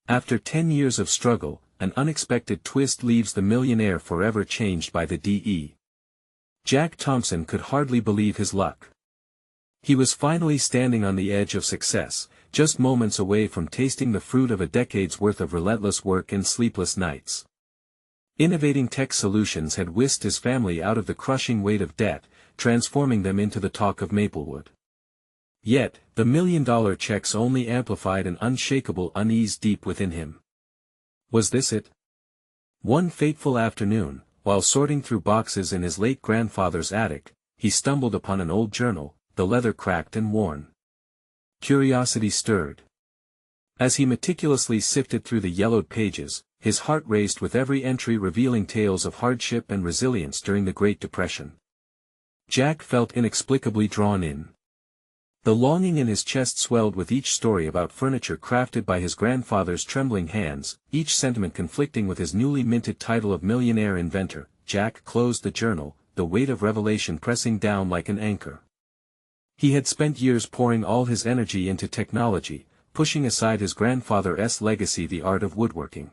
After 10 years of struggle, an unexpected twist leaves the millionaire forever changed by the DE. Jack Thompson could hardly believe his luck. He was finally standing on the edge of success, just moments away from tasting the fruit of a decade's worth of relentless work and sleepless nights. Innovating tech solutions had whisked his family out of the crushing weight of debt, transforming them into the talk of Maplewood. Yet, the million-dollar checks only amplified an unshakable unease deep within him. Was this it? One fateful afternoon, while sorting through boxes in his late grandfather's attic, he stumbled upon an old journal, the leather cracked and worn. Curiosity stirred. As he meticulously sifted through the yellowed pages, his heart raced with every entry revealing tales of hardship and resilience during the Great Depression. Jack felt inexplicably drawn in. The longing in his chest swelled with each story about furniture crafted by his grandfather's trembling hands, each sentiment conflicting with his newly minted title of millionaire inventor. Jack closed the journal, the weight of revelation pressing down like an anchor. He had spent years pouring all his energy into technology, pushing aside his grandfather's legacy, the art of woodworking.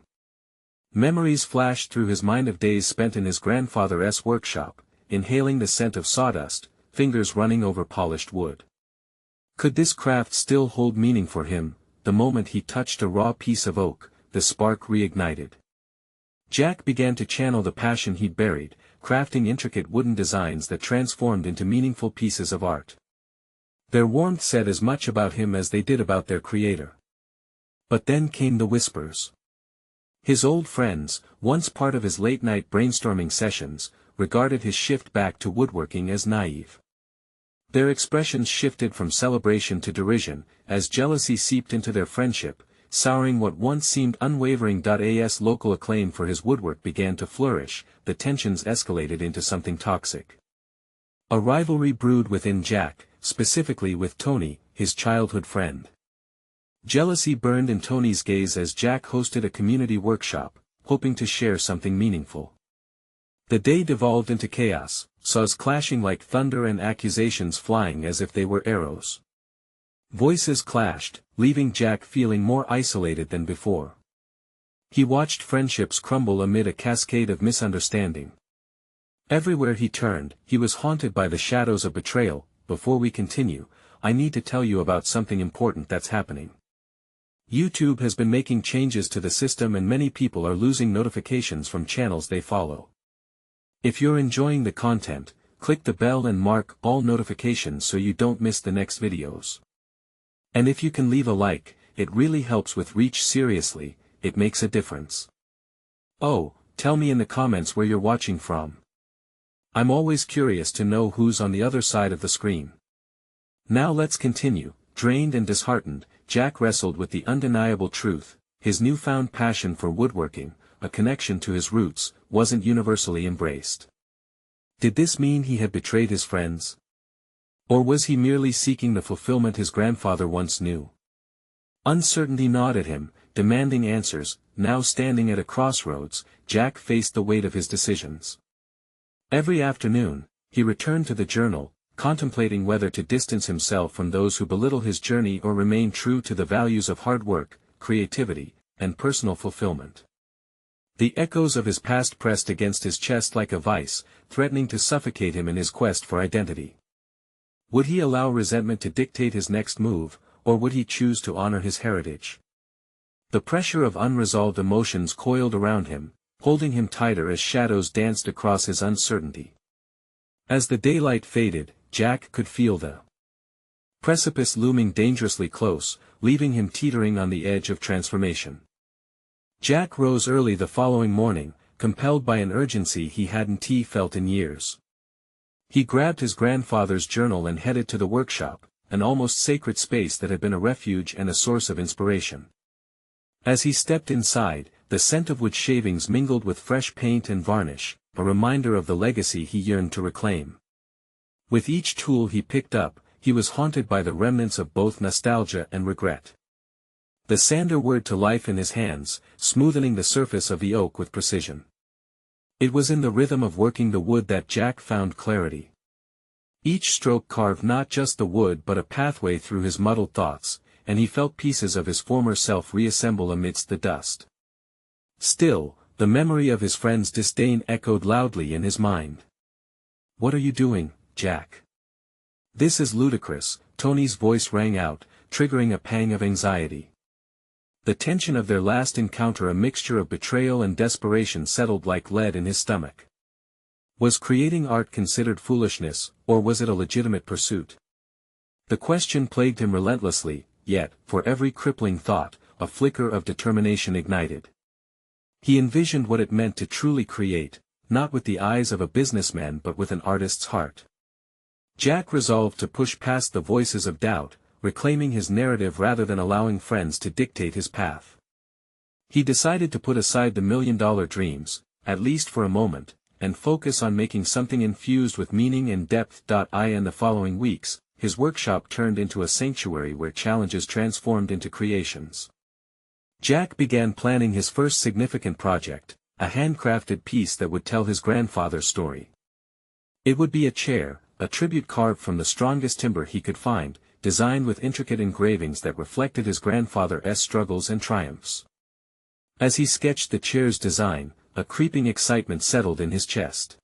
Memories flashed through his mind of days spent in his grandfather's workshop, inhaling the scent of sawdust, fingers running over polished wood. Could this craft still hold meaning for him? The moment he touched a raw piece of oak, the spark reignited. Jack began to channel the passion he'd buried, crafting intricate wooden designs that transformed into meaningful pieces of art. Their warmth said as much about him as they did about their creator. But then came the whispers. His old friends, once part of his late-night brainstorming sessions, regarded his shift back to woodworking as naive. Their expressions shifted from celebration to derision, as jealousy seeped into their friendship, souring what once seemed unwavering. As local acclaim for his woodwork began to flourish, the tensions escalated into something toxic. A rivalry brewed within Jack, specifically with Tony, his childhood friend. Jealousy burned in Tony's gaze as Jack hosted a community workshop, hoping to share something meaningful. The day devolved into chaos, saws clashing like thunder and accusations flying as if they were arrows. Voices clashed, leaving Jack feeling more isolated than before. He watched friendships crumble amid a cascade of misunderstanding. Everywhere he turned, he was haunted by the shadows of betrayal. Before we continue, I need to tell you about something important that's happening. YouTube has been making changes to the system and many people are losing notifications from channels they follow. If you're enjoying the content, click the bell and mark all notifications so you don't miss the next videos. And if you can leave a like, it really helps with reach. Seriously, it makes a difference. Oh, tell me in the comments where you're watching from. I'm always curious to know who's on the other side of the screen. Now let's continue. Drained and disheartened, Jack wrestled with the undeniable truth: his newfound passion for woodworking, a connection to his roots, wasn't universally embraced. Did this mean he had betrayed his friends? Or was he merely seeking the fulfillment his grandfather once knew? Uncertainty gnawed at him, demanding answers. Now standing at a crossroads, Jack faced the weight of his decisions. Every afternoon, he returned to the journal, contemplating whether to distance himself from those who belittle his journey or remain true to the values of hard work, creativity, and personal fulfillment. The echoes of his past pressed against his chest like a vice, threatening to suffocate him in his quest for identity. Would he allow resentment to dictate his next move, or would he choose to honor his heritage? The pressure of unresolved emotions coiled around him, holding him tighter as shadows danced across his uncertainty. As the daylight faded, Jack could feel the precipice looming dangerously close, leaving him teetering on the edge of transformation. Jack rose early the following morning, compelled by an urgency he hadn't felt in years. He grabbed his grandfather's journal and headed to the workshop, an almost sacred space that had been a refuge and a source of inspiration. As he stepped inside, the scent of wood shavings mingled with fresh paint and varnish, a reminder of the legacy he yearned to reclaim. With each tool he picked up, he was haunted by the remnants of both nostalgia and regret. The sander whirred to life in his hands, smoothing the surface of the oak with precision. It was in the rhythm of working the wood that Jack found clarity. Each stroke carved not just the wood but a pathway through his muddled thoughts, and he felt pieces of his former self reassemble amidst the dust. Still, the memory of his friend's disdain echoed loudly in his mind. "What are you doing, Jack? This is ludicrous," Tony's voice rang out, triggering a pang of anxiety. The tension of their last encounter, a mixture of betrayal and desperation, settled like lead in his stomach. Was creating art considered foolishness, or was it a legitimate pursuit? The question plagued him relentlessly, yet, for every crippling thought, a flicker of determination ignited. He envisioned what it meant to truly create, not with the eyes of a businessman but with an artist's heart. Jack resolved to push past the voices of doubt, reclaiming his narrative rather than allowing friends to dictate his path. He decided to put aside the million-dollar dreams, at least for a moment, and focus on making something infused with meaning and depth. In the following weeks, his workshop turned into a sanctuary where challenges transformed into creations. Jack began planning his first significant project, a handcrafted piece that would tell his grandfather's story. It would be a chair, a tribute carved from the strongest timber he could find, designed with intricate engravings that reflected his grandfather's struggles and triumphs. As he sketched the chair's design, a creeping excitement settled in his chest.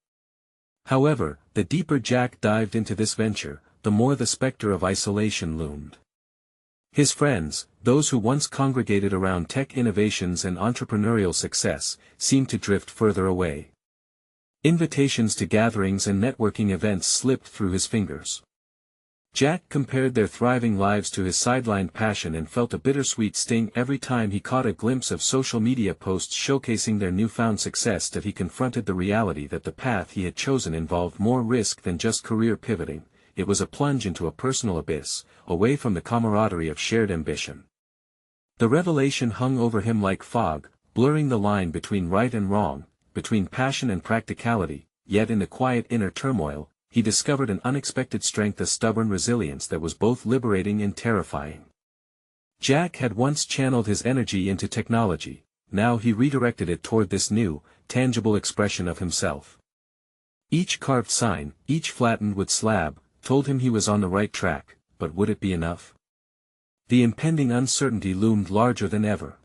However, the deeper Jack dived into this venture, the more the specter of isolation loomed. His friends, those who once congregated around tech innovations and entrepreneurial success, seemed to drift further away. Invitations to gatherings and networking events slipped through his fingers. Jack compared their thriving lives to his sidelined passion and felt a bittersweet sting every time he caught a glimpse of social media posts showcasing their newfound success. That he confronted the reality that the path he had chosen involved more risk than just career pivoting. It was a plunge into a personal abyss, away from the camaraderie of shared ambition. The revelation hung over him like fog, blurring the line between right and wrong, between passion and practicality, yet in the quiet inner turmoil, he discovered an unexpected strength, a stubborn resilience that was both liberating and terrifying. Jack had once channeled his energy into technology, now he redirected it toward this new, tangible expression of himself. Each carved sign, each flattened wood slab, told him he was on the right track, but would it be enough? The impending uncertainty loomed larger than ever.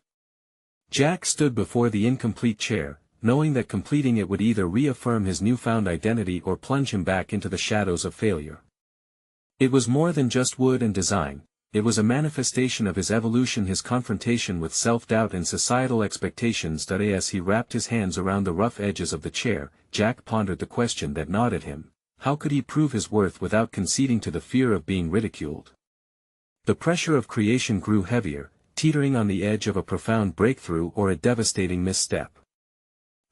Jack stood before the incomplete chair, knowing that completing it would either reaffirm his newfound identity or plunge him back into the shadows of failure. It was more than just wood and design, it was a manifestation of his evolution, his confrontation with self-doubt and societal expectations. As he wrapped his hands around the rough edges of the chair, Jack pondered the question that gnawed at him: how could he prove his worth without conceding to the fear of being ridiculed? The pressure of creation grew heavier, teetering on the edge of a profound breakthrough or a devastating misstep.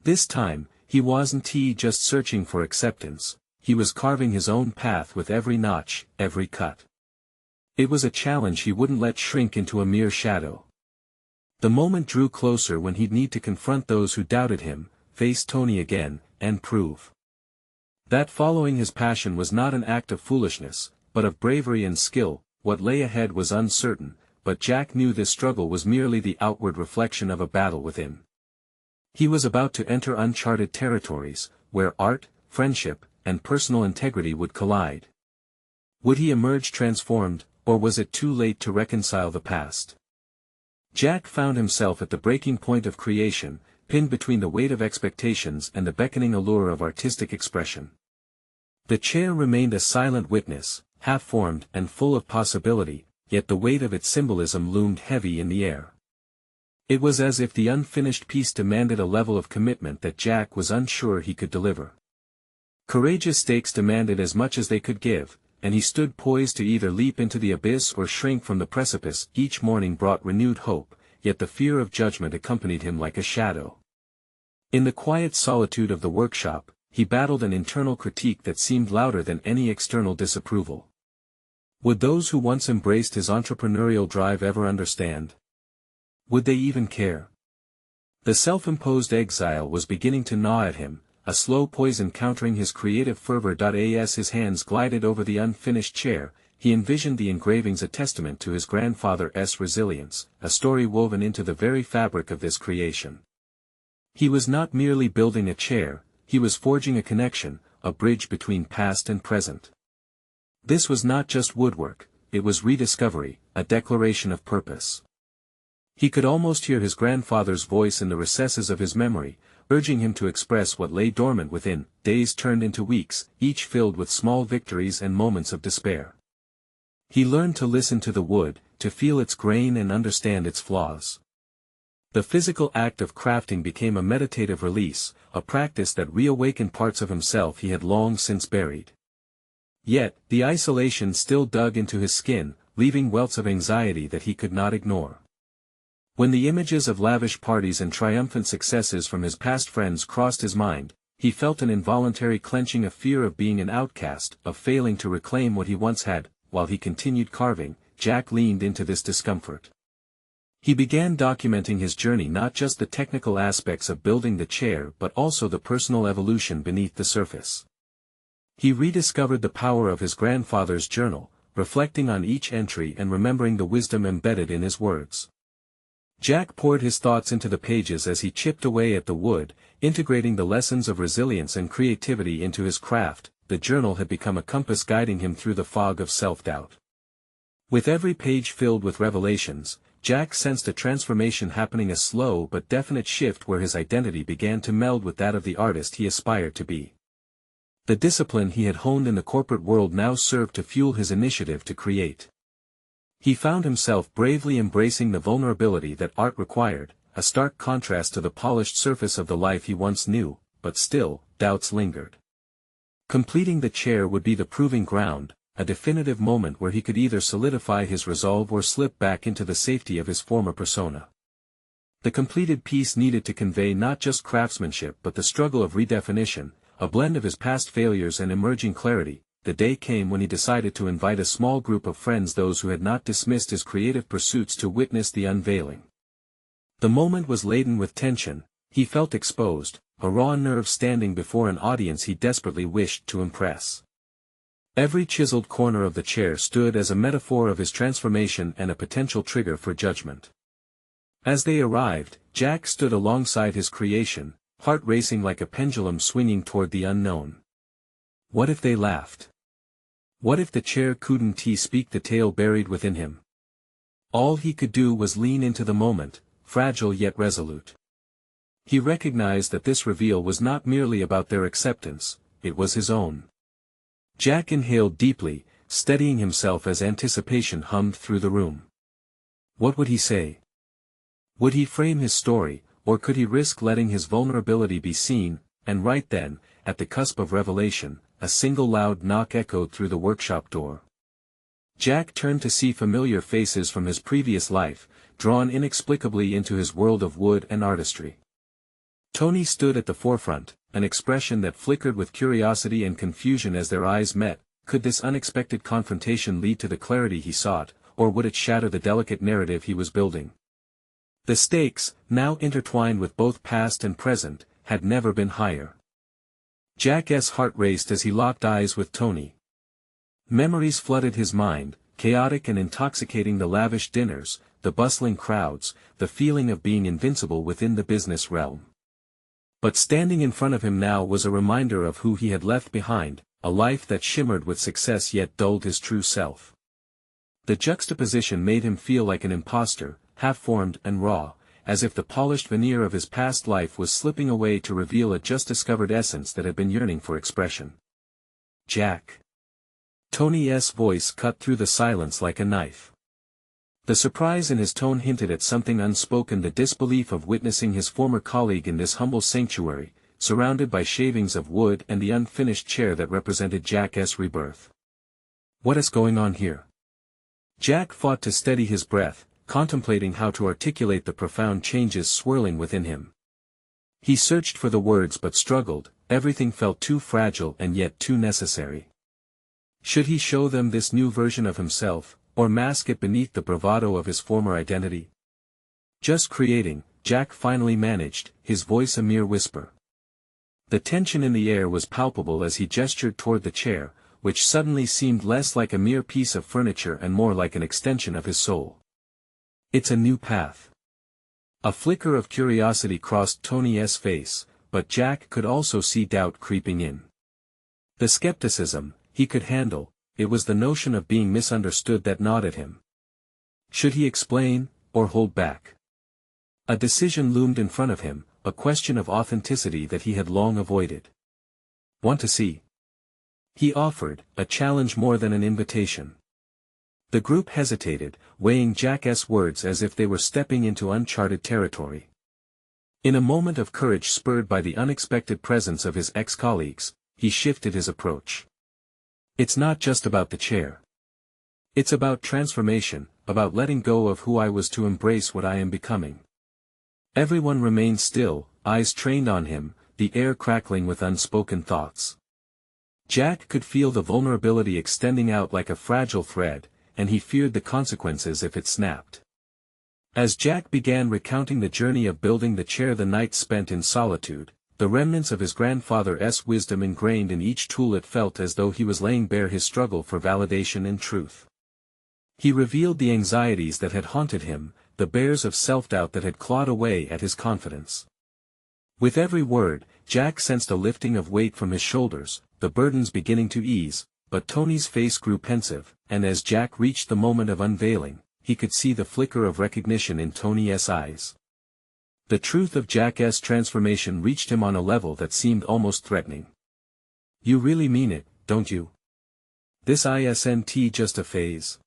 This time, he wasn't just searching for acceptance, he was carving his own path with every notch, every cut. It was a challenge he wouldn't let shrink into a mere shadow. The moment drew closer when he'd need to confront those who doubted him, face Tony again, and prove that following his passion was not an act of foolishness, but of bravery and skill. What lay ahead was uncertain, but Jack knew this struggle was merely the outward reflection of a battle within. He was about to enter uncharted territories, where art, friendship, and personal integrity would collide. Would he emerge transformed, or was it too late to reconcile the past? Jack found himself at the breaking point of creation, pinned between the weight of expectations and the beckoning allure of artistic expression. The chair remained a silent witness, half-formed and full of possibility, yet the weight of its symbolism loomed heavy in the air. It was as if the unfinished piece demanded a level of commitment that Jack was unsure he could deliver. Courageous stakes demanded as much as they could give, and he stood poised to either leap into the abyss or shrink from the precipice. Each morning brought renewed hope, yet the fear of judgment accompanied him like a shadow. In the quiet solitude of the workshop, he battled an internal critique that seemed louder than any external disapproval. Would those who once embraced his entrepreneurial drive ever understand? Would they even care? The self-imposed exile was beginning to gnaw at him, a slow poison countering his creative fervor. As his hands glided over the unfinished chair, he envisioned the engravings a testament to his grandfather's resilience, a story woven into the very fabric of this creation. He was not merely building a chair, he was forging a connection, a bridge between past and present. This was not just woodwork, it was rediscovery, a declaration of purpose. He could almost hear his grandfather's voice in the recesses of his memory, urging him to express what lay dormant within. Days turned into weeks, each filled with small victories and moments of despair. He learned to listen to the wood, to feel its grain and understand its flaws. The physical act of crafting became a meditative release, a practice that reawakened parts of himself he had long since buried. Yet, the isolation still dug into his skin, leaving welts of anxiety that he could not ignore. When the images of lavish parties and triumphant successes from his past friends crossed his mind, he felt an involuntary clenching of fear of being an outcast, of failing to reclaim what he once had. While he continued carving, Jack leaned into this discomfort. He began documenting his journey, not just the technical aspects of building the chair but also the personal evolution beneath the surface. He rediscovered the power of his grandfather's journal, reflecting on each entry and remembering the wisdom embedded in his words. Jack poured his thoughts into the pages as he chipped away at the wood, integrating the lessons of resilience and creativity into his craft. The journal had become a compass guiding him through the fog of self-doubt. With every page filled with revelations, Jack sensed a transformation happening, a slow but definite shift where his identity began to meld with that of the artist he aspired to be. The discipline he had honed in the corporate world now served to fuel his initiative to create. He found himself bravely embracing the vulnerability that art required, a stark contrast to the polished surface of the life he once knew, but still, doubts lingered. Completing the chair would be the proving ground, a definitive moment where he could either solidify his resolve or slip back into the safety of his former persona. The completed piece needed to convey not just craftsmanship but the struggle of redefinition, a blend of his past failures and emerging clarity. The day came when he decided to invite a small group of friends, those who had not dismissed his creative pursuits, to witness the unveiling. The moment was laden with tension. He felt exposed, a raw nerve standing before an audience he desperately wished to impress. Every chiseled corner of the chair stood as a metaphor of his transformation and a potential trigger for judgment. As they arrived, Jack stood alongside his creation, heart racing like a pendulum swinging toward the unknown. What if they laughed? What if the chair couldn't speak the tale buried within him? All he could do was lean into the moment, fragile yet resolute. He recognized that this reveal was not merely about their acceptance, it was his own. Jack inhaled deeply, steadying himself as anticipation hummed through the room. What would he say? Would he frame his story, or could he risk letting his vulnerability be seen? And right then, at the cusp of revelation, a single loud knock echoed through the workshop door. Jack turned to see familiar faces from his previous life, drawn inexplicably into his world of wood and artistry. Tony stood at the forefront, an expression that flickered with curiosity and confusion as their eyes met. Could this unexpected confrontation lead to the clarity he sought, or would it shatter the delicate narrative he was building? The stakes, now intertwined with both past and present, had never been higher. Jack's heart raced as he locked eyes with Tony. Memories flooded his mind, chaotic and intoxicating: the lavish dinners, the bustling crowds, the feeling of being invincible within the business realm. But standing in front of him now was a reminder of who he had left behind, a life that shimmered with success yet dulled his true self. The juxtaposition made him feel like an imposter, half-formed and raw, as if the polished veneer of his past life was slipping away to reveal a just-discovered essence that had been yearning for expression. Jack. Tony's voice cut through the silence like a knife. The surprise in his tone hinted at something unspoken: the disbelief of witnessing his former colleague in this humble sanctuary, surrounded by shavings of wood and the unfinished chair that represented Jack's rebirth. What is going on here? Jack fought to steady his breath, contemplating how to articulate the profound changes swirling within him. He searched for the words but struggled. Everything felt too fragile and yet too necessary. Should he show them this new version of himself, or mask it beneath the bravado of his former identity? Just creating, Jack finally managed, his voice a mere whisper. The tension in the air was palpable as he gestured toward the chair, which suddenly seemed less like a mere piece of furniture and more like an extension of his soul. It's a new path. A flicker of curiosity crossed Tony's face, but Jack could also see doubt creeping in. The skepticism, he could handle, it was the notion of being misunderstood that gnawed at him. Should he explain, or hold back? A decision loomed in front of him, a question of authenticity that he had long avoided. Want to see? He offered, a challenge more than an invitation. The group hesitated, weighing Jack's words as if they were stepping into uncharted territory. In a moment of courage spurred by the unexpected presence of his ex-colleagues, he shifted his approach. It's not just about the chair. It's about transformation, about letting go of who I was to embrace what I am becoming. Everyone remained still, eyes trained on him, the air crackling with unspoken thoughts. Jack could feel the vulnerability extending out like a fragile thread, and he feared the consequences if it snapped. As Jack began recounting the journey of building the chair the night spent in solitude, the remnants of his grandfather's wisdom ingrained in each tool, it felt as though he was laying bare his struggle for validation and truth. He revealed the anxieties that had haunted him, the bears of self-doubt that had clawed away at his confidence. With every word, Jack sensed a lifting of weight from his shoulders, the burdens beginning to ease, but Tony's face grew pensive, and as Jack reached the moment of unveiling, he could see the flicker of recognition in Tony's eyes. The truth of Jack's transformation reached him on a level that seemed almost threatening. You really mean it, don't you? This isn't just a phase?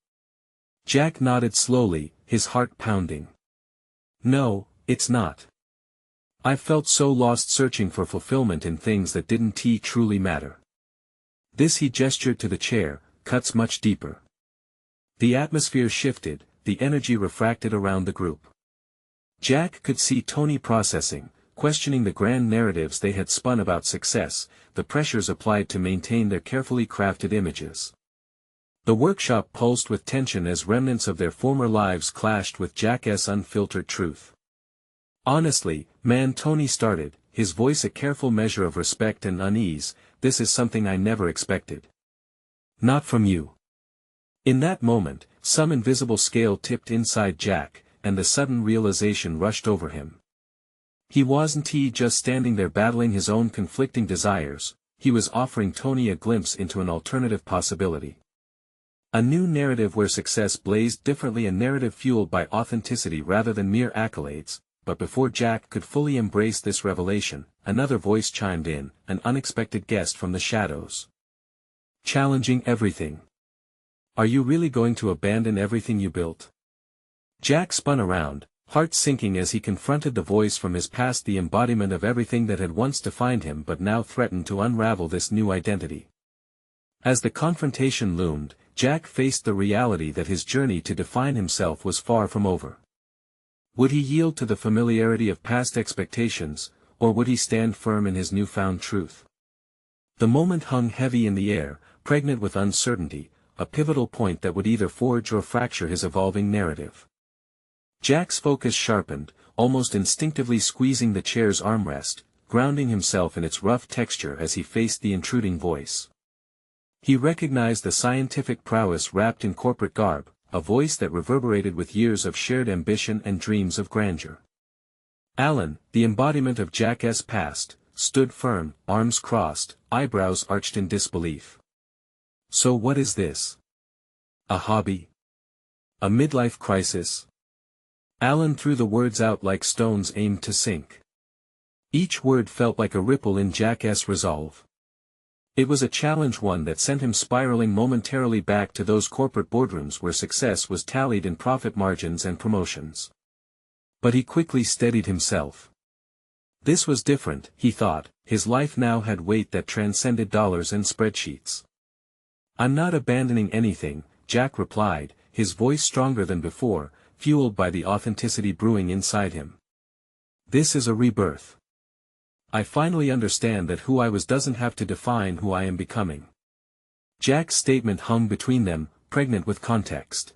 Jack nodded slowly, his heart pounding. No, it's not. I've felt so lost searching for fulfillment in things that didn't truly matter. This, he gestured to the chair, cuts much deeper. The atmosphere shifted, the energy refracted around the group. Jack could see Tony processing, questioning the grand narratives they had spun about success, the pressures applied to maintain their carefully crafted images. The workshop pulsed with tension as remnants of their former lives clashed with Jack's unfiltered truth. Honestly, man, Tony started, his voice a careful measure of respect and unease, this is something I never expected. Not from you. In that moment, some invisible scale tipped inside Jack, and the sudden realization rushed over him. He wasn't just standing there battling his own conflicting desires, he was offering Tony a glimpse into an alternative possibility. A new narrative where success blazed differently, a narrative fueled by authenticity rather than mere accolades, but before Jack could fully embrace this revelation, another voice chimed in, an unexpected guest from the shadows. Challenging everything. Are you really going to abandon everything you built? Jack spun around, heart sinking as he confronted the voice from his past, the embodiment of everything that had once defined him but now threatened to unravel this new identity. As the confrontation loomed, Jack faced the reality that his journey to define himself was far from over. Would he yield to the familiarity of past expectations, or would he stand firm in his newfound truth? The moment hung heavy in the air, pregnant with uncertainty, a pivotal point that would either forge or fracture his evolving narrative. Jack's focus sharpened, almost instinctively squeezing the chair's armrest, grounding himself in its rough texture as he faced the intruding voice. He recognized the scientific prowess wrapped in corporate garb, a voice that reverberated with years of shared ambition and dreams of grandeur. Alan, the embodiment of Jack's past, stood firm, arms crossed, eyebrows arched in disbelief. So what is this? A hobby? A midlife crisis? Alan threw the words out like stones aimed to sink. Each word felt like a ripple in Jack's resolve. It was a challenge, one that sent him spiraling momentarily back to those corporate boardrooms where success was tallied in profit margins and promotions. But he quickly steadied himself. This was different, he thought, his life now had weight that transcended dollars and spreadsheets. I'm not abandoning anything, Jack replied, his voice stronger than before, fueled by the authenticity brewing inside him. This is a rebirth. I finally understand that who I was doesn't have to define who I am becoming. Jack's statement hung between them, pregnant with context.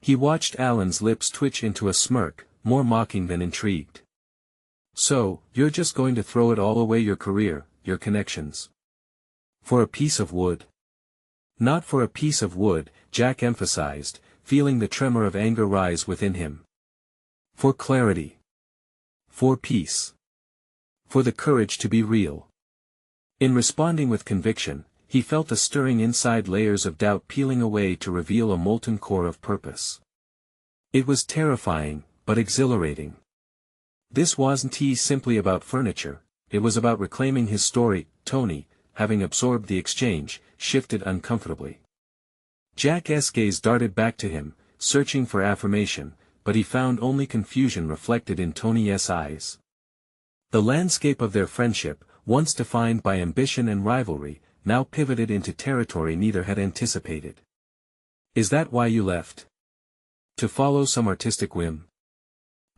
He watched Alan's lips twitch into a smirk, more mocking than intrigued. So, you're just going to throw it all away, your career, your connections? For a piece of wood? Not for a piece of wood, Jack emphasized, feeling the tremor of anger rise within him. For clarity. For peace. For the courage to be real. In responding with conviction, He felt the stirring inside layers of doubt peeling away to reveal a molten core of purpose. It was terrifying, but exhilarating. This wasn't simply about furniture, it was about reclaiming his story. Tony, having absorbed the exchange, shifted uncomfortably. Jack's gaze darted back to him, searching for affirmation, but he found only confusion reflected in Tony's eyes. The landscape of their friendship, once defined by ambition and rivalry, now pivoted into territory neither had anticipated. "Is that why you left? To follow some artistic whim?"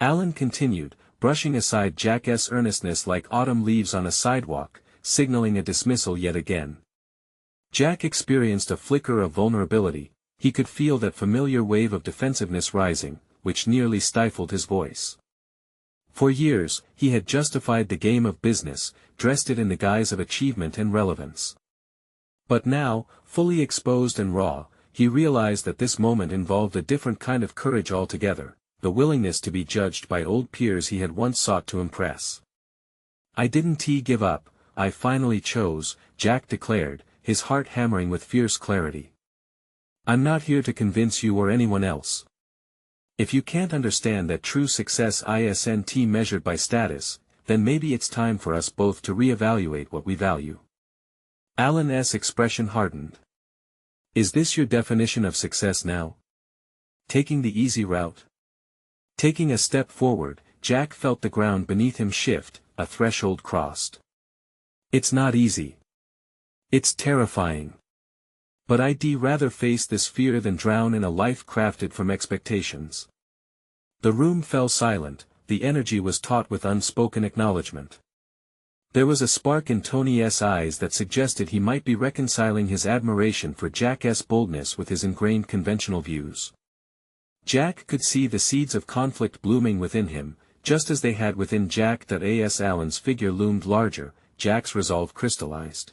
Alan continued, brushing aside Jack's earnestness like autumn leaves on a sidewalk, signaling a dismissal yet again. Jack experienced a flicker of vulnerability. He could feel that familiar wave of defensiveness rising, which nearly stifled his voice. For years, he had justified the game of business, dressed it in the guise of achievement and relevance. But now, fully exposed and raw, he realized that this moment involved a different kind of courage altogether, the willingness to be judged by old peers he had once sought to impress. "I didn't give up, I finally chose," Jack declared, his heart hammering with fierce clarity. "I'm not here to convince you or anyone else. If you can't understand that true success isn't measured by status, then maybe it's time for us both to reevaluate what we value." Alan's expression hardened. "Is this your definition of success now? Taking the easy route?" Taking a step forward, Jack felt the ground beneath him shift, a threshold crossed. "It's not easy. It's terrifying. But I'd rather face this fear than drown in a life crafted from expectations." The room fell silent, the energy was taut with unspoken acknowledgement. There was a spark in Tony's eyes that suggested he might be reconciling his admiration for Jack's boldness with his ingrained conventional views. Jack could see the seeds of conflict blooming within him, just as they had within Jack. As Alan's figure loomed larger, Jack's resolve crystallized.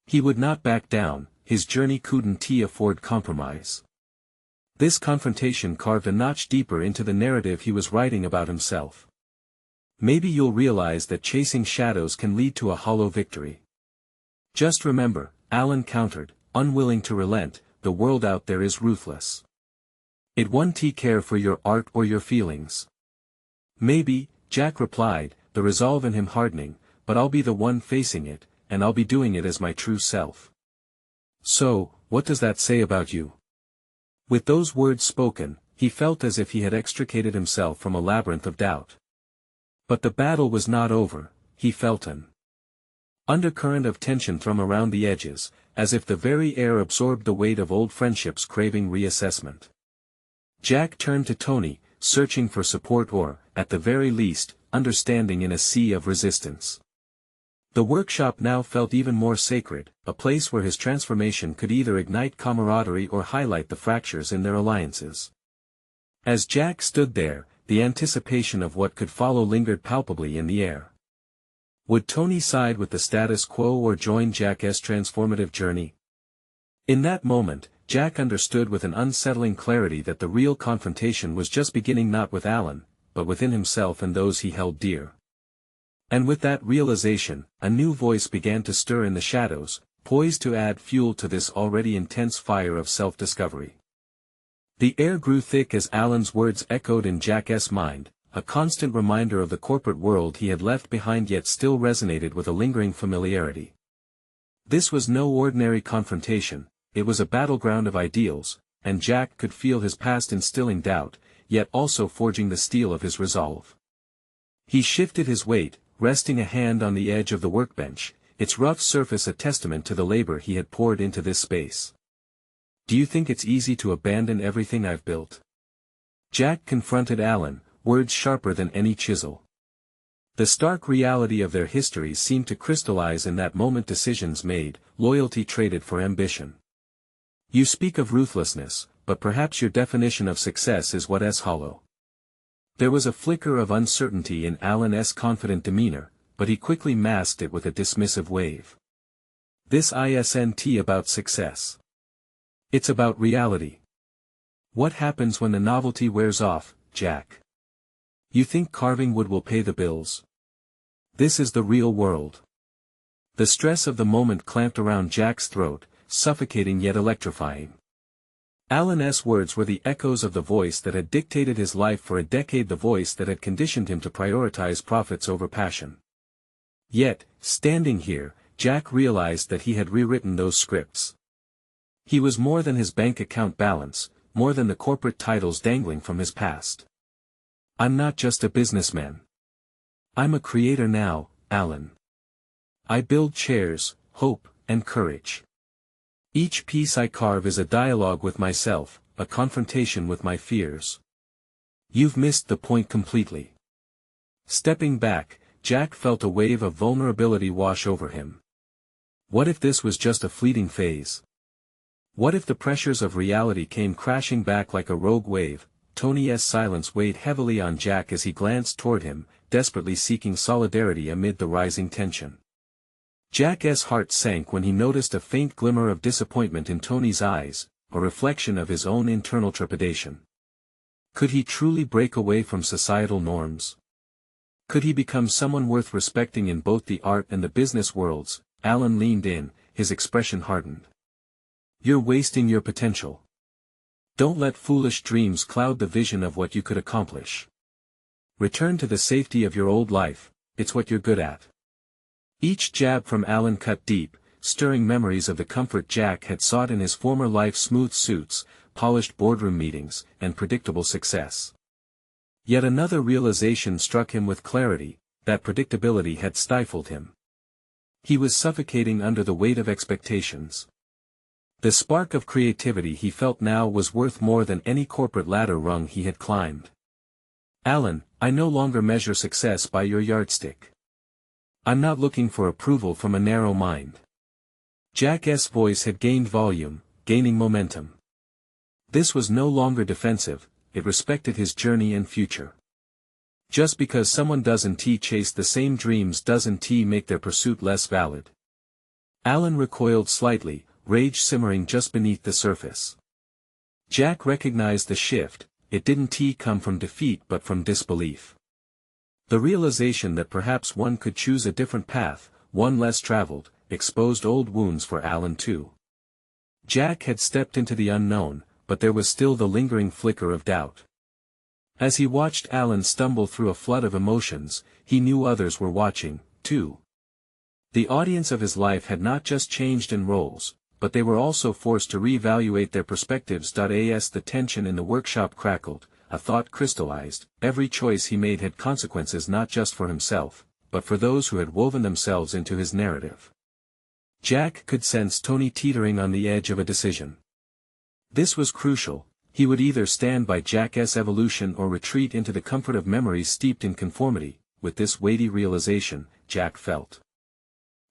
He would not back down, his journey couldn't afford compromise. This confrontation carved a notch deeper into the narrative he was writing about himself. "Maybe you'll realize that chasing shadows can lead to a hollow victory. Just remember," Alan countered, unwilling to relent, "the world out there is ruthless. It won't care for your art or your feelings." "Maybe," Jack replied, the resolve in him hardening, "but I'll be the one facing it, and I'll be doing it as my true self." "So, what does that say about you?" With those words spoken, he felt as if he had extricated himself from a labyrinth of doubt. But the battle was not over. He felt an undercurrent of tension thrum around the edges, as if the very air absorbed the weight of old friendships craving reassessment. Jack turned to Tony, searching for support or, at the very least, understanding in a sea of resistance. The workshop now felt even more sacred, a place where his transformation could either ignite camaraderie or highlight the fractures in their alliances. As Jack stood there, the anticipation of what could follow lingered palpably in the air. Would Tony side with the status quo or join Jack's transformative journey? In that moment, Jack understood with an unsettling clarity that the real confrontation was just beginning, not with Alan, but within himself and those he held dear. And with that realization, a new voice began to stir in the shadows, poised to add fuel to this already intense fire of self-discovery. The air grew thick as Alan's words echoed in Jack's mind, a constant reminder of the corporate world he had left behind yet still resonated with a lingering familiarity. This was no ordinary confrontation, it was a battleground of ideals, and Jack could feel his past instilling doubt, yet also forging the steel of his resolve. He shifted his weight, resting a hand on the edge of the workbench, its rough surface a testament to the labor he had poured into this space. "Do you think it's easy to abandon everything I've built?" Jack confronted Alan, words sharper than any chisel. The stark reality of their histories seemed to crystallize in that moment. Decisions made, loyalty traded for ambition. "You speak of ruthlessness, but perhaps your definition of success is what's hollow." There was a flicker of uncertainty in Alan's confident demeanor, but he quickly masked it with a dismissive wave. "This isn't about success. It's about reality. What happens when the novelty wears off, Jack? You think carving wood will pay the bills? This is the real world. The stress of the moment clamped around Jack's throat, suffocating yet electrifying. Alan's words were the echoes of the voice that had dictated his life for a decade, the voice that had conditioned him to prioritize profits over passion. Yet, standing here, Jack realized that he had rewritten those scripts. He was more than his bank account balance, more than the corporate titles dangling from his past. I'm not just a businessman. I'm a creator now, Alan. I build chairs, hope, and courage. Each piece I carve is a dialogue with myself, a confrontation with my fears. You've missed the point completely. Stepping back, Jack felt a wave of vulnerability wash over him. What if this was just a fleeting phase? What if the pressures of reality came crashing back like a rogue wave? Tony's silence weighed heavily on Jack as he glanced toward him, desperately seeking solidarity amid the rising tension. Jack's heart sank when he noticed a faint glimmer of disappointment in Tony's eyes, a reflection of his own internal trepidation. Could he truly break away from societal norms? Could he become someone worth respecting in both the art and the business worlds? Alan leaned in, his expression hardened. You're wasting your potential. Don't let foolish dreams cloud the vision of what you could accomplish. Return to the safety of your old life, it's what you're good at. Each jab from Alan cut deep, stirring memories of the comfort Jack had sought in his former life: smooth suits, polished boardroom meetings, and predictable success. Yet another realization struck him with clarity: that predictability had stifled him. He was suffocating under the weight of expectations. The spark of creativity he felt now was worth more than any corporate ladder rung he had climbed. Alan, I no longer measure success by your yardstick. I'm not looking for approval from a narrow mind. Jack's voice had gained volume, gaining momentum. This was no longer defensive, it respected his journey and future. Just because someone doesn't chase the same dreams doesn't make their pursuit less valid. Alan recoiled slightly, rage simmering just beneath the surface. Jack recognized the shift. It didn't come from defeat but from disbelief. The realization that perhaps one could choose a different path, one less traveled, exposed old wounds for Alan too. Jack had stepped into the unknown, but there was still the lingering flicker of doubt. As he watched Alan stumble through a flood of emotions, he knew others were watching, too. The audience of his life had not just changed in roles, but they were also forced to reevaluate their perspectives. As the tension in the workshop crackled, a thought crystallized: every choice he made had consequences not just for himself, but for those who had woven themselves into his narrative. Jack could sense Tony teetering on the edge of a decision. This was crucial: he would either stand by Jack's evolution or retreat into the comfort of memories steeped in conformity. With this weighty realization, Jack felt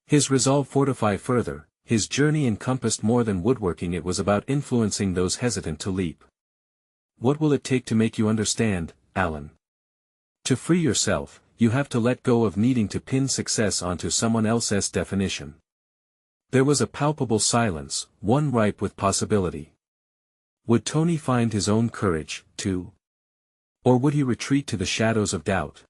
his resolve fortify further. His journey encompassed more than woodworking, it was about influencing those hesitant to leap. What will it take to make you understand, Alan? To free yourself, you have to let go of needing to pin success onto someone else's definition. There was a palpable silence, one ripe with possibility. Would Tony find his own courage, too? Or would he retreat to the shadows of doubt?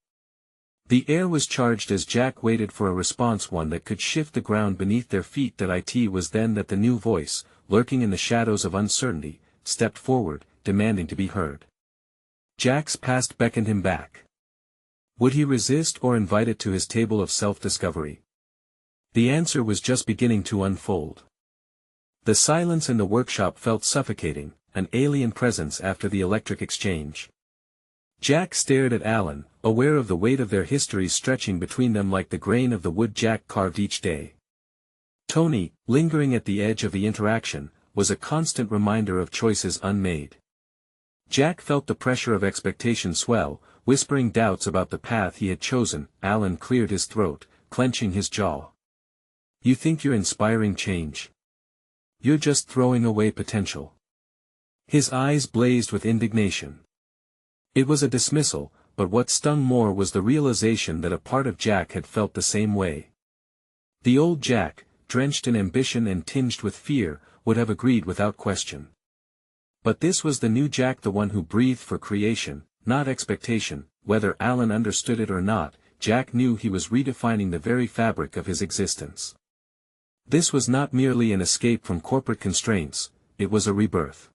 The air was charged as Jack waited for a response, one that could shift the ground beneath their feet. It was then that the new voice, lurking in the shadows of uncertainty, stepped forward, demanding to be heard. Jack's past beckoned him back. Would he resist or invite it to his table of self-discovery? The answer was just beginning to unfold. The silence in the workshop felt suffocating, an alien presence after the electric exchange. Jack stared at Alan, aware of the weight of their histories stretching between them like the grain of the wood Jack carved each day. Tony, lingering at the edge of the interaction, was a constant reminder of choices unmade. Jack felt the pressure of expectation swell, whispering doubts about the path he had chosen. Alan cleared his throat, clenching his jaw. You think you're inspiring change? You're just throwing away potential. His eyes blazed with indignation. It was a dismissal, but what stung more was the realization that a part of Jack had felt the same way. The old Jack, drenched in ambition and tinged with fear, would have agreed without question. But this was the new Jack, the one who breathed for creation, not expectation. Whether Alan understood it or not, Jack knew he was redefining the very fabric of his existence. This was not merely an escape from corporate constraints, it was a rebirth.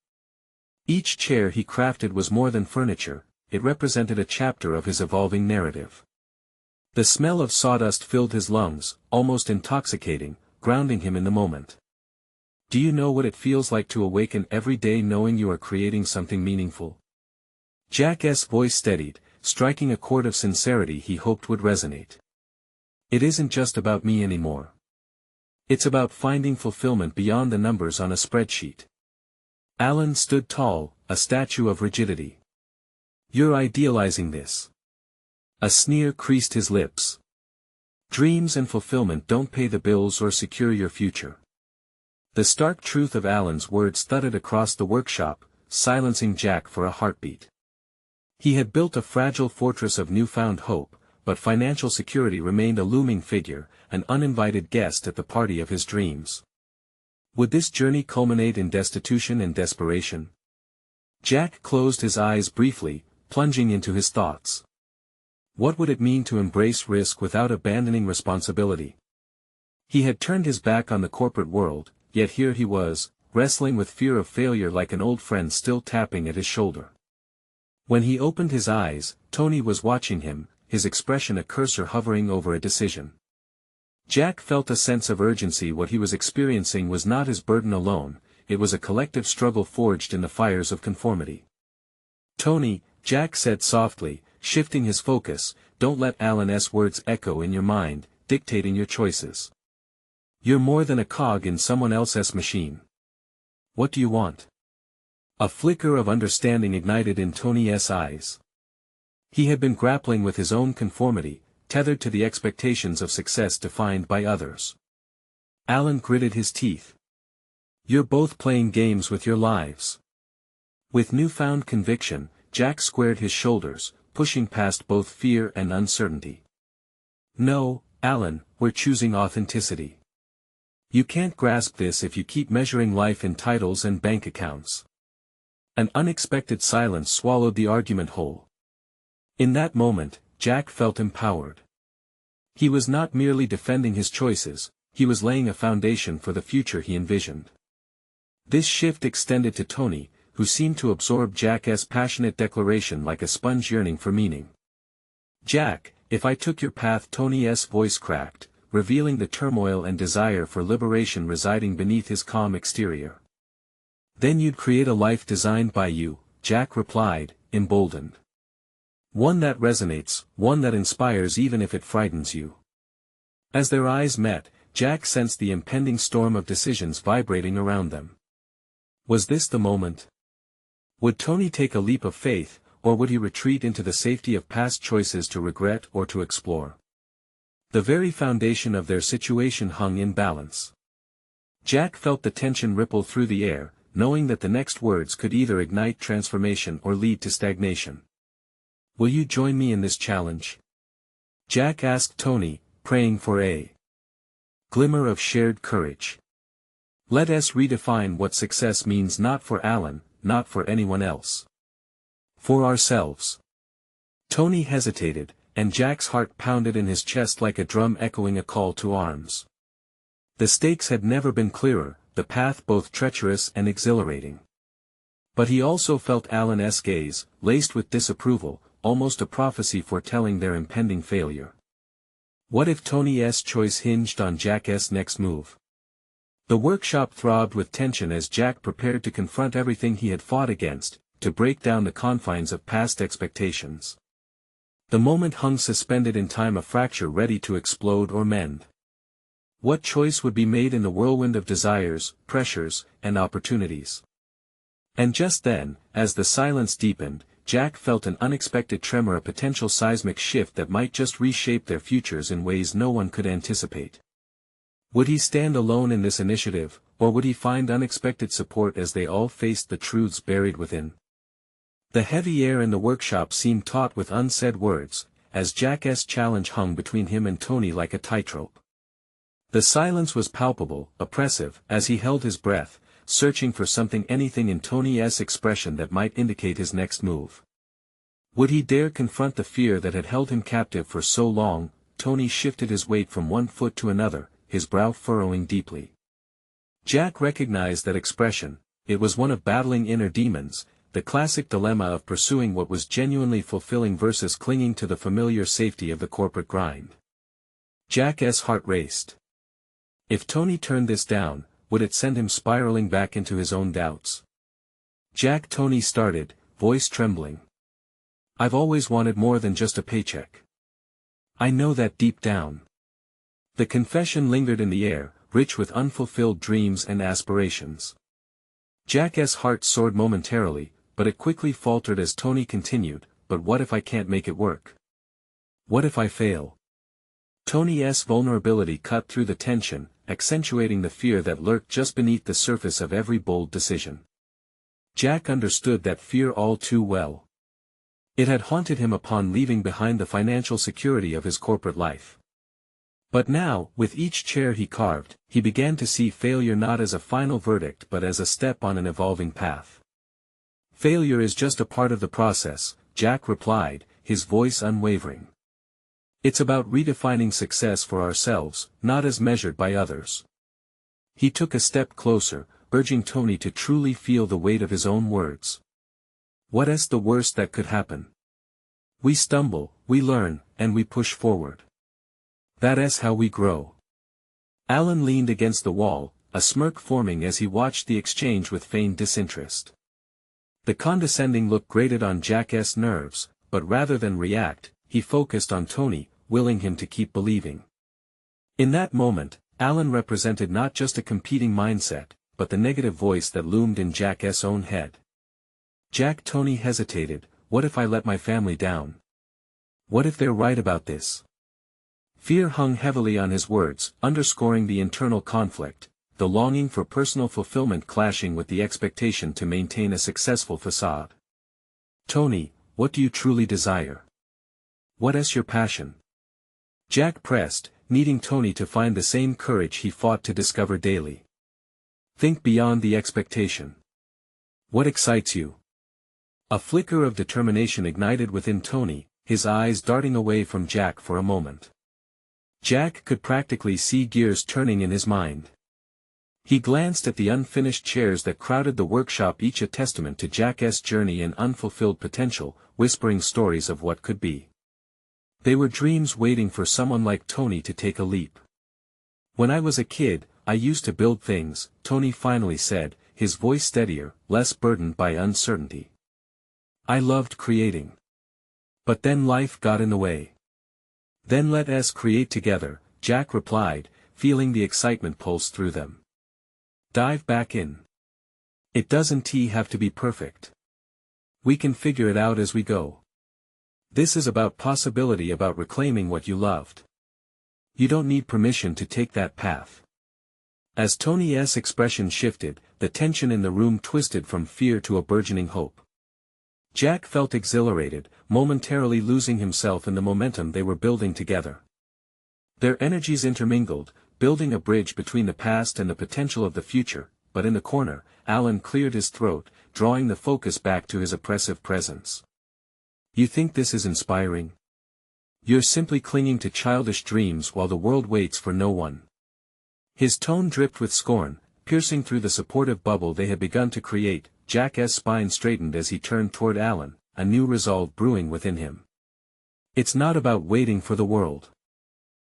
Each chair he crafted was more than furniture, it represented a chapter of his evolving narrative. The smell of sawdust filled his lungs, almost intoxicating, grounding him in the moment. Do you know what it feels like to awaken every day knowing you are creating something meaningful? Jack's voice steadied, striking a chord of sincerity he hoped would resonate. It isn't just about me anymore. It's about finding fulfillment beyond the numbers on a spreadsheet. Alan stood tall, a statue of rigidity. You're idealizing this. A sneer creased his lips. Dreams and fulfillment don't pay the bills or secure your future. The stark truth of Alan's words thudded across the workshop, silencing Jack for a heartbeat. He had built a fragile fortress of newfound hope, but financial security remained a looming figure, an uninvited guest at the party of his dreams. Would this journey culminate in destitution and desperation? Jack closed his eyes briefly, plunging into his thoughts. What would it mean to embrace risk without abandoning responsibility? He had turned his back on the corporate world, yet here he was, wrestling with fear of failure like an old friend still tapping at his shoulder. When he opened his eyes, Tony was watching him, his expression a cursor hovering over a decision. Jack felt a sense of urgency. What he was experiencing was not his burden alone, it was a collective struggle forged in the fires of conformity. Tony, Jack said softly, shifting his focus, don't let Alan's words echo in your mind, dictating your choices. You're more than a cog in someone else's machine. What do you want? A flicker of understanding ignited in Tony's eyes. He had been grappling with his own conformity, tethered to the expectations of success defined by others. Alan gritted his teeth. You're both playing games with your lives. With newfound conviction, Jack squared his shoulders, pushing past both fear and uncertainty. No, Alan, we're choosing authenticity. You can't grasp this if you keep measuring life in titles and bank accounts. An unexpected silence swallowed the argument whole. In that moment, Jack felt empowered. He was not merely defending his choices, he was laying a foundation for the future he envisioned. This shift extended to Tony, who seemed to absorb Jack's passionate declaration like a sponge yearning for meaning. Jack, if I took your path, Tony's voice cracked, revealing the turmoil and desire for liberation residing beneath his calm exterior. Then you'd create a life designed by you, Jack replied, emboldened. One that resonates, one that inspires even if it frightens you. As their eyes met, Jack sensed the impending storm of decisions vibrating around them. Was this the moment? Would Tony take a leap of faith, or would he retreat into the safety of past choices to regret or to explore? The very foundation of their situation hung in balance. Jack felt the tension ripple through the air, knowing that the next words could either ignite transformation or lead to stagnation. Will you join me in this challenge? Jack asked Tony, praying for a glimmer of shared courage. Let us redefine what success means, not for Alan, not for anyone else. For ourselves. Tony hesitated, and Jack's heart pounded in his chest like a drum echoing a call to arms. The stakes had never been clearer, the path both treacherous and exhilarating. But he also felt Alan's gaze, laced with disapproval, almost a prophecy foretelling their impending failure. What if Tony's choice hinged on Jack's next move? The workshop throbbed with tension as Jack prepared to confront everything he had fought against, to break down the confines of past expectations. The moment hung suspended in time, a fracture ready to explode or mend. What choice would be made in the whirlwind of desires, pressures, and opportunities? And just then, as the silence deepened, Jack felt an unexpected tremor, a potential seismic shift that might just reshape their futures in ways no one could anticipate. Would he stand alone in this initiative, or would he find unexpected support as they all faced the truths buried within? The heavy air in the workshop seemed taut with unsaid words, as Jack's challenge hung between him and Tony like a tightrope. The silence was palpable, oppressive, as he held his breath, searching for something, anything in Tony's expression that might indicate his next move. Would he dare confront the fear that had held him captive for so long? Tony shifted his weight from one foot to another, his brow furrowing deeply. Jack recognized that expression. It was one of battling inner demons, the classic dilemma of pursuing what was genuinely fulfilling versus clinging to the familiar safety of the corporate grind. Jack's heart raced. If Tony turned this down, would it send him spiraling back into his own doubts? Jack, Tony started, voice trembling. I've always wanted more than just a paycheck. I know that deep down. The confession lingered in the air, rich with unfulfilled dreams and aspirations. Jack's heart soared momentarily, but it quickly faltered as Tony continued, but what if I can't make it work? What if I fail? Tony's vulnerability cut through the tension, accentuating the fear that lurked just beneath the surface of every bold decision. Jack understood that fear all too well. It had haunted him upon leaving behind the financial security of his corporate life. But now, with each chair he carved, he began to see failure not as a final verdict but as a step on an evolving path. Failure is just a part of the process, Jack replied, his voice unwavering. It's about redefining success for ourselves, not as measured by others. He took a step closer, urging Tony to truly feel the weight of his own words. What's the worst that could happen? We stumble, we learn, and we push forward. That's how we grow. Alan leaned against the wall, a smirk forming as he watched the exchange with feigned disinterest. The condescending look grated on Jack's nerves, but rather than react, he focused on Tony, willing him to keep believing. In that moment, Alan represented not just a competing mindset, but the negative voice that loomed in Jack's own head. Jack, Tony hesitated. What if I let my family down? What if they're right about this? Fear hung heavily on his words, underscoring the internal conflict, the longing for personal fulfillment clashing with the expectation to maintain a successful facade. Tony, what do you truly desire? What's your passion? Jack pressed, needing Tony to find the same courage he fought to discover daily. Think beyond the expectation. What excites you? A flicker of determination ignited within Tony, his eyes darting away from Jack for a moment. Jack could practically see gears turning in his mind. He glanced at the unfinished chairs that crowded the workshop, each a testament to Jack's journey and unfulfilled potential, whispering stories of what could be. They were dreams waiting for someone like Tony to take a leap. When I was a kid, I used to build things, Tony finally said, his voice steadier, less burdened by uncertainty. I loved creating. But then life got in the way. Then let us create together, Jack replied, feeling the excitement pulse through them. Dive back in. It doesn't have to be perfect. We can figure it out as we go. This is about possibility, about reclaiming what you loved. You don't need permission to take that path. As Tony's expression shifted, the tension in the room twisted from fear to a burgeoning hope. Jack felt exhilarated, momentarily losing himself in the momentum they were building together. Their energies intermingled, building a bridge between the past and the potential of the future, but in the corner, Alan cleared his throat, drawing the focus back to his oppressive presence. You think this is inspiring? You're simply clinging to childish dreams while the world waits for no one. His tone dripped with scorn, piercing through the supportive bubble they had begun to create. Jack's spine straightened as he turned toward Alan, a new resolve brewing within him. It's not about waiting for the world.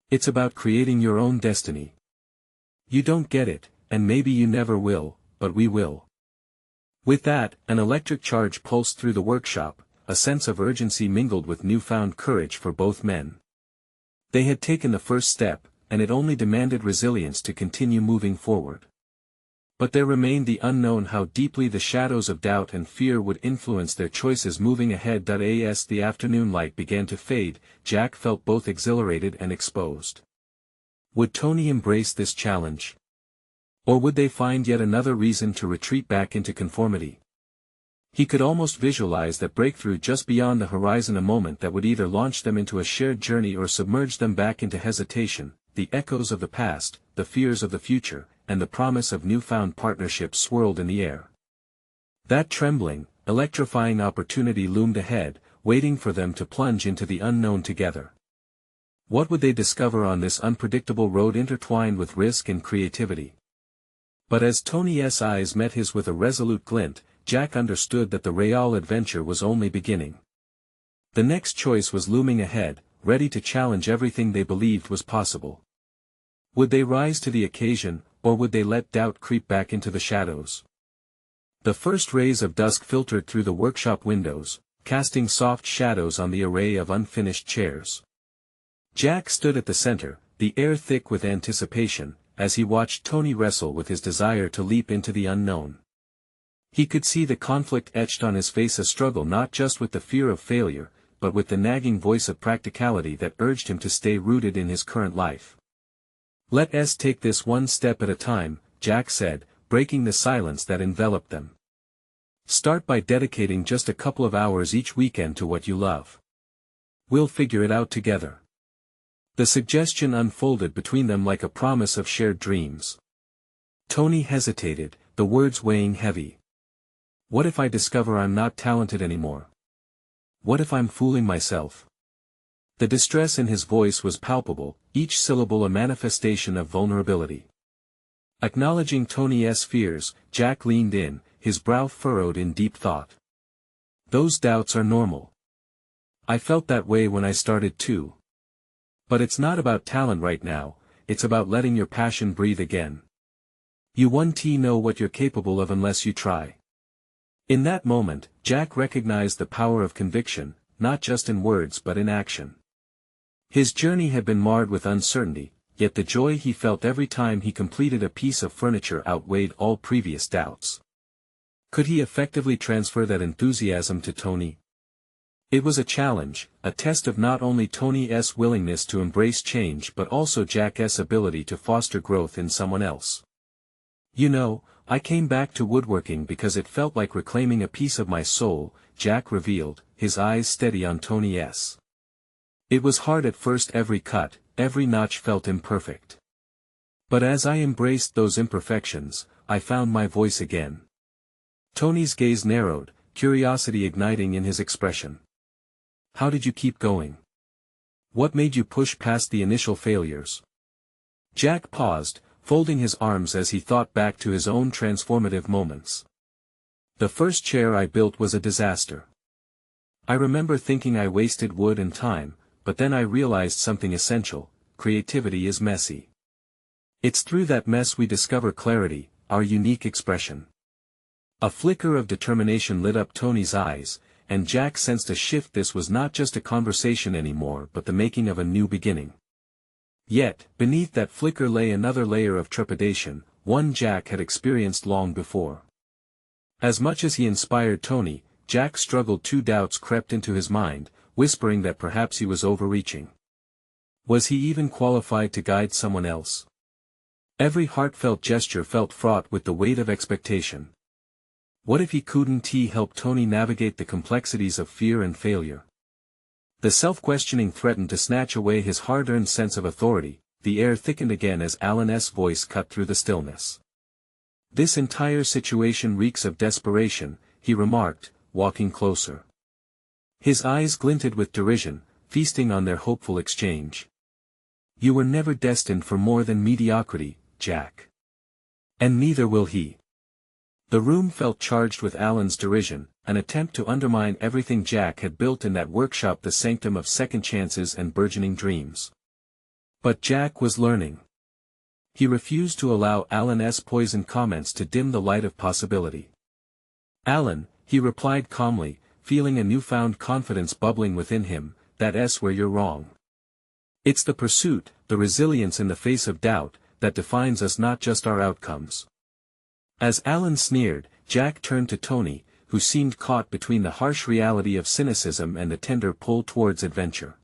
It's about creating your own destiny. You don't get it, and maybe you never will, but we will. With that, an electric charge pulsed through the workshop, a sense of urgency mingled with newfound courage for both men. They had taken the first step, and it only demanded resilience to continue moving forward. But there remained the unknown, how deeply the shadows of doubt and fear would influence their choices moving ahead. As the afternoon light began to fade, Jack felt both exhilarated and exposed. Would Tony embrace this challenge? Or would they find yet another reason to retreat back into conformity? He could almost visualize that breakthrough just beyond the horizon, a moment that would either launch them into a shared journey or submerge them back into hesitation. The echoes of the past, the fears of the future, and the promise of newfound partnerships swirled in the air. That trembling, electrifying opportunity loomed ahead, waiting for them to plunge into the unknown together. What would they discover on this unpredictable road intertwined with risk and creativity? But as Tony's eyes met his with a resolute glint, Jack understood that the real adventure was only beginning. The next choice was looming ahead, ready to challenge everything they believed was possible. Would they rise to the occasion, or would they let doubt creep back into the shadows? The first rays of dusk filtered through the workshop windows, casting soft shadows on the array of unfinished chairs. Jack stood at the center, the air thick with anticipation, as he watched Tony wrestle with his desire to leap into the unknown. He could see the conflict etched on his face, a struggle not just with the fear of failure, but with the nagging voice of practicality that urged him to stay rooted in his current life. "Let's take this one step at a time," Jack said, breaking the silence that enveloped them. "Start by dedicating just a couple of hours each weekend to what you love. We'll figure it out together." The suggestion unfolded between them like a promise of shared dreams. Tony hesitated, the words weighing heavy. "What if I discover I'm not talented anymore? What if I'm fooling myself?" The distress in his voice was palpable, each syllable a manifestation of vulnerability. Acknowledging Tony's fears, Jack leaned in, his brow furrowed in deep thought. "Those doubts are normal. I felt that way when I started too. But it's not about talent right now, it's about letting your passion breathe again. You won't know what you're capable of unless you try." In that moment, Jack recognized the power of conviction, not just in words but in action. His journey had been marred with uncertainty, yet the joy he felt every time he completed a piece of furniture outweighed all previous doubts. Could he effectively transfer that enthusiasm to Tony? It was a challenge, a test of not only Tony's willingness to embrace change but also Jack's ability to foster growth in someone else. "You know, I came back to woodworking because it felt like reclaiming a piece of my soul," Jack revealed, his eyes steady on Tony's. "It was hard at first, every cut, every notch felt imperfect. But as I embraced those imperfections, I found my voice again." Tony's gaze narrowed, curiosity igniting in his expression. "How did you keep going? What made you push past the initial failures?" Jack paused, folding his arms as he thought back to his own transformative moments. "The first chair I built was a disaster. I remember thinking I wasted wood and time, but then I realized something essential: creativity is messy. It's through that mess we discover clarity, our unique expression." A flicker of determination lit up Tony's eyes, and Jack sensed a shift. This was not just a conversation anymore but the making of a new beginning. Yet, beneath that flicker lay another layer of trepidation, one Jack had experienced long before. As much as he inspired Tony, Jack struggled. Two doubts crept into his mind, whispering that perhaps he was overreaching. Was he even qualified to guide someone else? Every heartfelt gesture felt fraught with the weight of expectation. What if he couldn't help Tony navigate the complexities of fear and failure? The self-questioning threatened to snatch away his hard-earned sense of authority. The air thickened again as Alan's voice cut through the stillness. "This entire situation reeks of desperation," he remarked, walking closer. His eyes glinted with derision, feasting on their hopeful exchange. "You were never destined for more than mediocrity, Jack. And neither will he." The room felt charged with Alan's derision, an attempt to undermine everything Jack had built in that workshop, the sanctum of second chances and burgeoning dreams. But Jack was learning. He refused to allow Alan's poisoned comments to dim the light of possibility. "Alan," he replied calmly, feeling a newfound confidence bubbling within him, "that's where you're wrong. It's the pursuit, the resilience in the face of doubt, that defines us, not just our outcomes." As Alan sneered, Jack turned to Tony, who seemed caught between the harsh reality of cynicism and the tender pull towards adventure.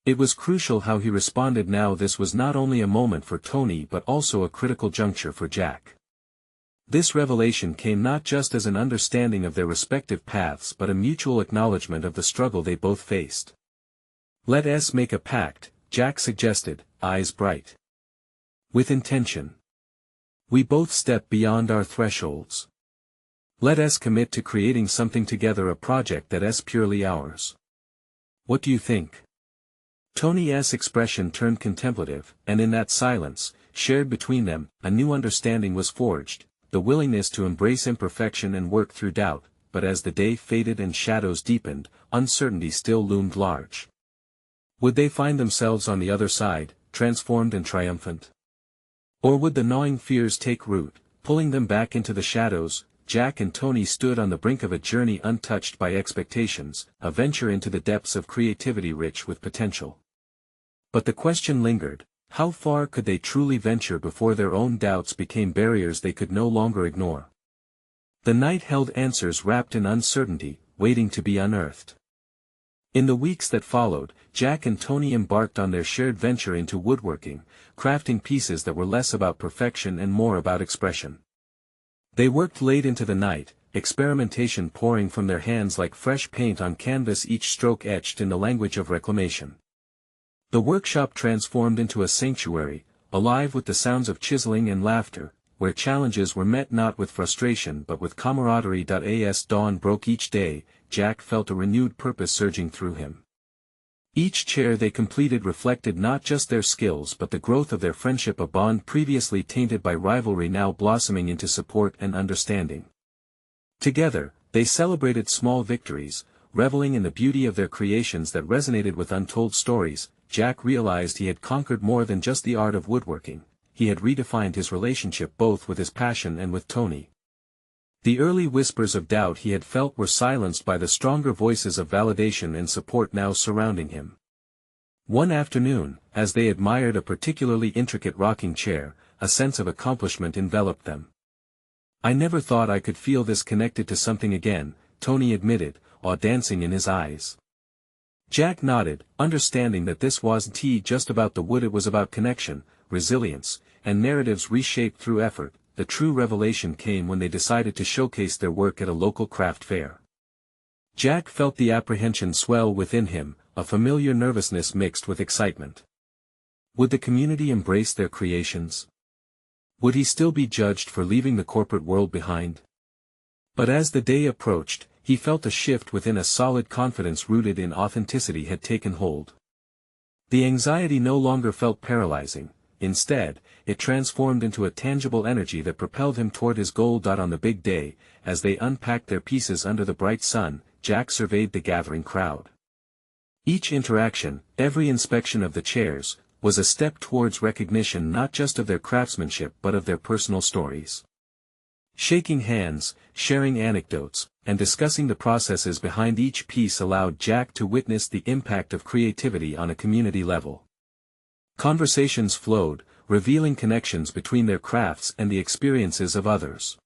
It was crucial how he responded now. This was not only a moment for Tony but also a critical juncture for Jack. This revelation came not just as an understanding of their respective paths but a mutual acknowledgement of the struggle they both faced. "Let's make a pact," Jack suggested, eyes bright. "With intention. We both step beyond our thresholds. Let's commit to creating something together, a project that's purely ours. What do you think?" Tony's expression turned contemplative, and in that silence, shared between them, a new understanding was forged, the willingness to embrace imperfection and work through doubt, but as the day faded and shadows deepened, uncertainty still loomed large. Would they find themselves on the other side, transformed and triumphant? Or would the gnawing fears take root, pulling them back into the shadows? Jack and Tony stood on the brink of a journey untouched by expectations, a venture into the depths of creativity rich with potential. But the question lingered, how far could they truly venture before their own doubts became barriers they could no longer ignore? The night held answers wrapped in uncertainty, waiting to be unearthed. In the weeks that followed, Jack and Tony embarked on their shared venture into woodworking, crafting pieces that were less about perfection and more about expression. They worked late into the night, experimentation pouring from their hands like fresh paint on canvas, each stroke etched in the language of reclamation. The workshop transformed into a sanctuary, alive with the sounds of chiseling and laughter, where challenges were met not with frustration but with camaraderie. As dawn broke each day, Jack felt a renewed purpose surging through him. Each chair they completed reflected not just their skills but the growth of their friendship, a bond previously tainted by rivalry now blossoming into support and understanding. Together, they celebrated small victories, reveling in the beauty of their creations that resonated with untold stories. Jack realized he had conquered more than just the art of woodworking, he had redefined his relationship both with his passion and with Tony. The early whispers of doubt he had felt were silenced by the stronger voices of validation and support now surrounding him. One afternoon, as they admired a particularly intricate rocking chair, a sense of accomplishment enveloped them. "I never thought I could feel this connected to something again," Tony admitted, awe dancing in his eyes. Jack nodded, understanding that this wasn't just about the wood, it was about connection, resilience, and narratives reshaped through effort. The true revelation came when they decided to showcase their work at a local craft fair. Jack felt the apprehension swell within him, a familiar nervousness mixed with excitement. Would the community embrace their creations? Would he still be judged for leaving the corporate world behind? But as the day approached, he felt a shift within. A solid confidence rooted in authenticity had taken hold. The anxiety no longer felt paralyzing. Instead, it transformed into a tangible energy that propelled him toward his goal. On the big day, as they unpacked their pieces under the bright sun, Jack surveyed the gathering crowd. Each interaction, every inspection of the chairs, was a step towards recognition not just of their craftsmanship but of their personal stories. Shaking hands, sharing anecdotes, and discussing the processes behind each piece allowed Jack to witness the impact of creativity on a community level. Conversations flowed, revealing connections between their crafts and the experiences of others.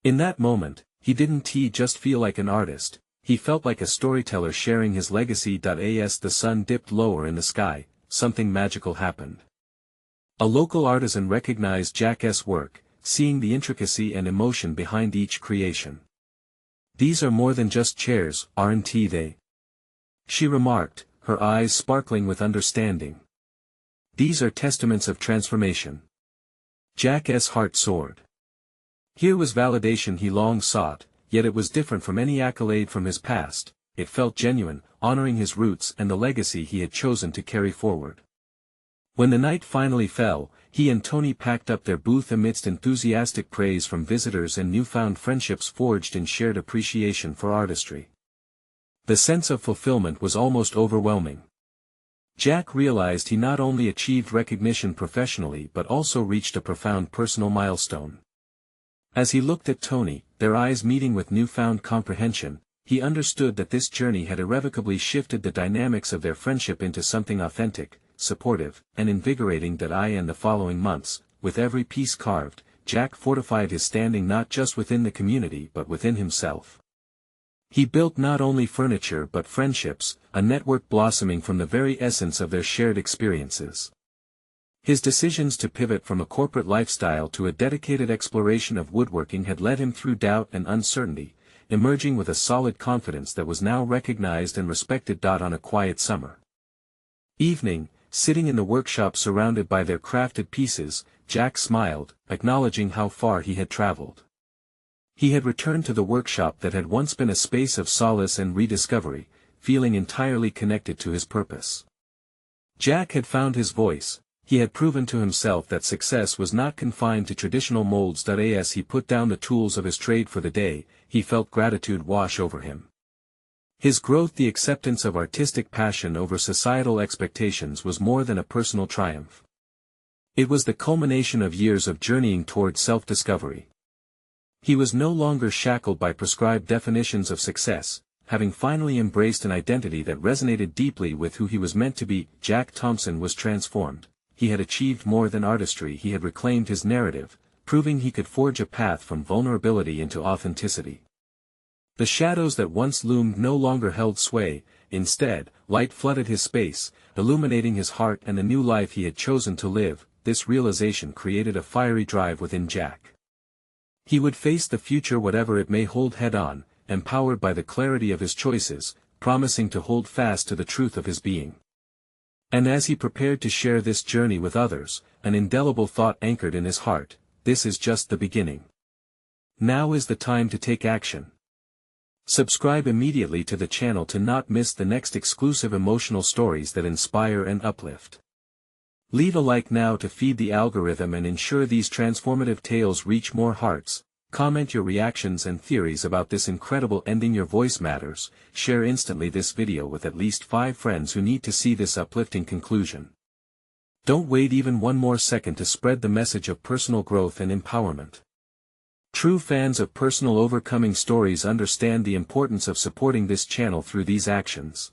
In that moment, he didn't just feel like an artist, he felt like a storyteller sharing his legacy. As the sun dipped lower in the sky, something magical happened. A local artisan recognized Jack's work, seeing the intricacy and emotion behind each creation. "These are more than just chairs, aren't they?" she remarked, her eyes sparkling with understanding. "These are testaments of transformation." Jack's heart soared. Here was validation he long sought, yet it was different from any accolade from his past. It felt genuine, honoring his roots and the legacy he had chosen to carry forward. When the night finally fell, he and Tony packed up their booth amidst enthusiastic praise from visitors and newfound friendships forged in shared appreciation for artistry. The sense of fulfillment was almost overwhelming. Jack realized he not only achieved recognition professionally but also reached a profound personal milestone. As he looked at Tony, their eyes meeting with newfound comprehension, he understood that this journey had irrevocably shifted the dynamics of their friendship into something authentic, supportive, and invigorating. In the following months, with every piece carved, Jack fortified his standing not just within the community but within himself. He built not only furniture but friendships, a network blossoming from the very essence of their shared experiences. His decisions to pivot from a corporate lifestyle to a dedicated exploration of woodworking had led him through doubt and uncertainty, emerging with a solid confidence that was now recognized and respected. On a quiet summer evening, sitting in the workshop surrounded by their crafted pieces, Jack smiled, acknowledging how far he had traveled. He had returned to the workshop that had once been a space of solace and rediscovery, feeling entirely connected to his purpose. Jack had found his voice. He had proven to himself that success was not confined to traditional molds. As he put down the tools of his trade for the day, he felt gratitude wash over him. His growth, the acceptance of artistic passion over societal expectations, was more than a personal triumph. It was the culmination of years of journeying toward self-discovery. He was no longer shackled by prescribed definitions of success, having finally embraced an identity that resonated deeply with who he was meant to be. Jack Thompson was transformed. He had achieved more than artistry. He had reclaimed his narrative, proving he could forge a path from vulnerability into authenticity. The shadows that once loomed no longer held sway. Instead, light flooded his space, illuminating his heart and the new life he had chosen to live. This realization created a fiery drive within Jack. He would face the future, whatever it may hold, head-on, empowered by the clarity of his choices, promising to hold fast to the truth of his being. And as he prepared to share this journey with others, an indelible thought anchored in his heart: this is just the beginning. Now is the time to take action. Subscribe immediately to the channel to not miss the next exclusive emotional stories that inspire and uplift. Leave a like now to feed the algorithm and ensure these transformative tales reach more hearts. Comment your reactions and theories about this incredible ending. Your voice matters. Share instantly this video with at least 5 friends who need to see this uplifting conclusion. Don't wait even one more second to spread the message of personal growth and empowerment. True fans of personal overcoming stories understand the importance of supporting this channel through these actions.